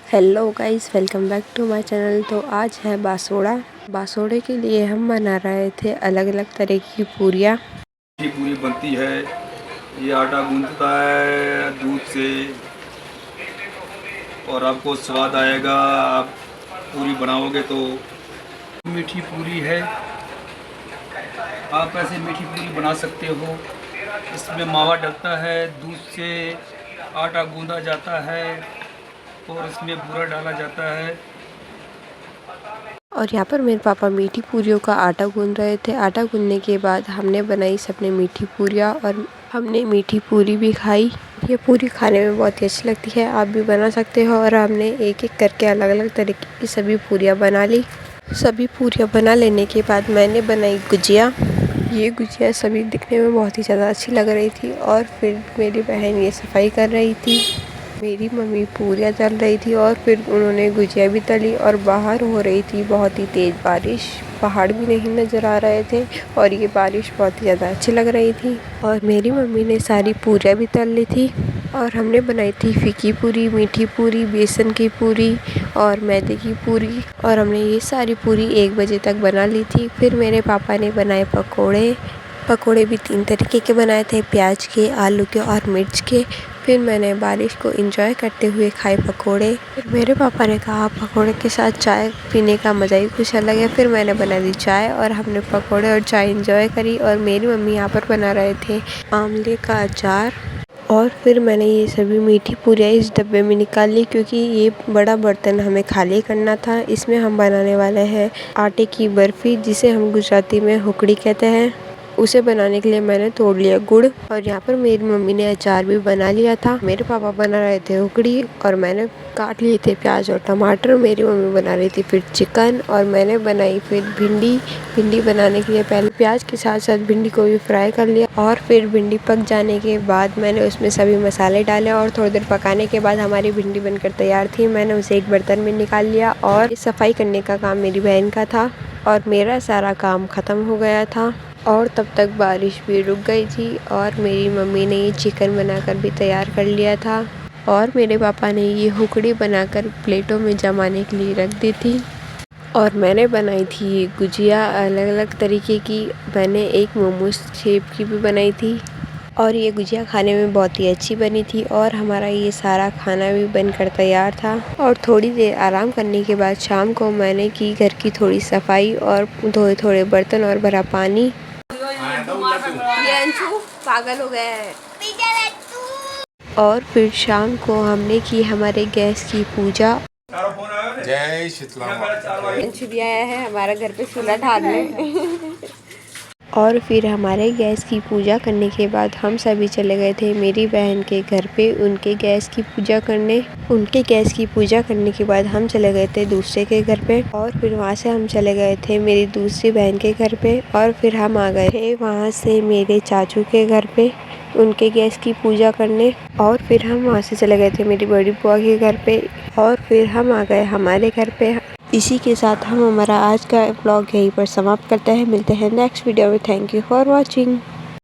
Hello guys, welcome back to my channel. तो आज है बासोड़े के लिए हम बना रहे थे अलग अलग तरह की पूरियाँ। ये पूरी बनती है, ये आटा गूंथता है दूध से और आपको स्वाद आएगा। आप पूरी बनाओगे तो मीठी पूरी है। आप ऐसे मीठी पूरी बना सकते हो। इसमें मावा डलता है, दूध से आटा गूंदा जाता है और इसमें बूरा डाला जाता है। और यहाँ पर मेरे पापा मीठी पूरियों का आटा गूंद रहे थे। आटा गूंदने के बाद हमने बनाई सबने मीठी पूरियाँ और हमने मीठी पूरी भी खाई। ये पूरी खाने में बहुत ही अच्छी लगती है, आप भी बना सकते हो। और हमने एक एक करके अलग अलग तरीके की सभी पूरियाँ बना ली। सभी पूरियाँ बना लेने के बाद मैंने बनाई गुजिया। ये गुजिया सभी दिखने में बहुत ही ज़्यादा अच्छी लग रही थी। और फिर मेरी बहन ये सफाई कर रही थी, मेरी मम्मी पूरियाँ तल रही थी और फिर उन्होंने गुजिया भी तली। और बाहर हो रही थी बहुत ही तेज़ बारिश, पहाड़ भी नहीं नज़र आ रहे थे और ये बारिश बहुत ही ज़्यादा अच्छी लग रही थी। और मेरी मम्मी ने सारी पूरियाँ भी तल ली थी। और हमने बनाई थी फीकी पूरी, मीठी पूरी, बेसन की पूरी और मैदे की पूरी। और हमने ये सारी पूरी 1 बजे तक बना ली थी। फिर मेरे पापा ने बनाए पकोड़े भी 3 तरीके के बनाए थे, प्याज के, आलू के और मिर्च के। फिर मैंने बारिश को एंजॉय करते हुए खाए पकोड़े। फिर मेरे पापा ने कहा पकोड़े के साथ चाय पीने का मज़ा ही कुछ अलग है। फिर मैंने बना दी चाय और हमने पकोड़े और चाय एंजॉय करी। और मेरी मम्मी यहाँ पर बना रहे थे आंवले का अचार। और फिर मैंने ये सभी मीठी पूरियाँ इस डब्बे में निकाल ली, क्योंकि ये बड़ा बर्तन हमें खाली करना था। इसमें हम बनाने वाले हैं आटे की बर्फ़ी, जिसे हम गुजराती में हुकड़ी कहते हैं। उसे बनाने के लिए मैंने तोड़ लिया गुड़। और यहाँ पर मेरी मम्मी ने अचार भी बना लिया था। मेरे पापा बना रहे थे हुकड़ी और मैंने काट लिए थे प्याज और टमाटर। मेरी मम्मी बना रही थी फिर चिकन और मैंने बनाई फिर भिंडी बनाने के लिए पहले प्याज के साथ साथ भिंडी को भी फ्राई कर लिया। और फिर भिंडी पक जाने के बाद मैंने उसमें सभी मसाले डाले और थोड़ी देर पकाने के बाद हमारी भिंडी बनकर तैयार थी। मैंने उसे एक बर्तन में निकाल लिया और सफाई करने का काम मेरी बहन का था और मेरा सारा काम ख़त्म हो गया था। और तब तक बारिश भी रुक गई थी और मेरी मम्मी ने ये चिकन बनाकर भी तैयार कर लिया था। और मेरे पापा ने ये हुकड़ी बनाकर प्लेटों में जमाने के लिए रख दी थी। और मैंने बनाई थी ये गुजिया अलग अलग तरीके की। मैंने एक मोमोज शेप की भी बनाई थी और ये गुजिया खाने में बहुत ही अच्छी बनी थी। और हमारा ये सारा खाना भी बनकर तैयार था। और थोड़ी देर आराम करने के बाद शाम को मैंने की घर की थोड़ी सफाई और धोए थोड़े बर्तन और भरा पानी। ये अंशु पागल हो गया है। और फिर शाम को हमने की हमारे गैस की पूजा। जय शीतला। अंशु भी आया है हमारा घर पे चूल्हा ढालने। और फिर हमारे गैस की पूजा करने के बाद हम सभी चले गए थे मेरी बहन के घर पे उनके गैस की पूजा करने। उनके गैस की पूजा करने के बाद हम चले गए थे दूसरे के घर पे। और फिर वहाँ से हम चले गए थे मेरी दूसरी बहन के घर पे। और फिर हम आ गए थे वहाँ से मेरे चाचू के घर पे उनके गैस की पूजा करने। और फिर हम वहाँ से चले गए थे मेरी बड़ी बुआ के घर पे। और फिर हम आ गए हमारे घर पे। इसी के साथ हम हमारा आज का व्लॉग यहीं पर समाप्त करते हैं। मिलते हैं नेक्स्ट वीडियो में। Thank you for watching.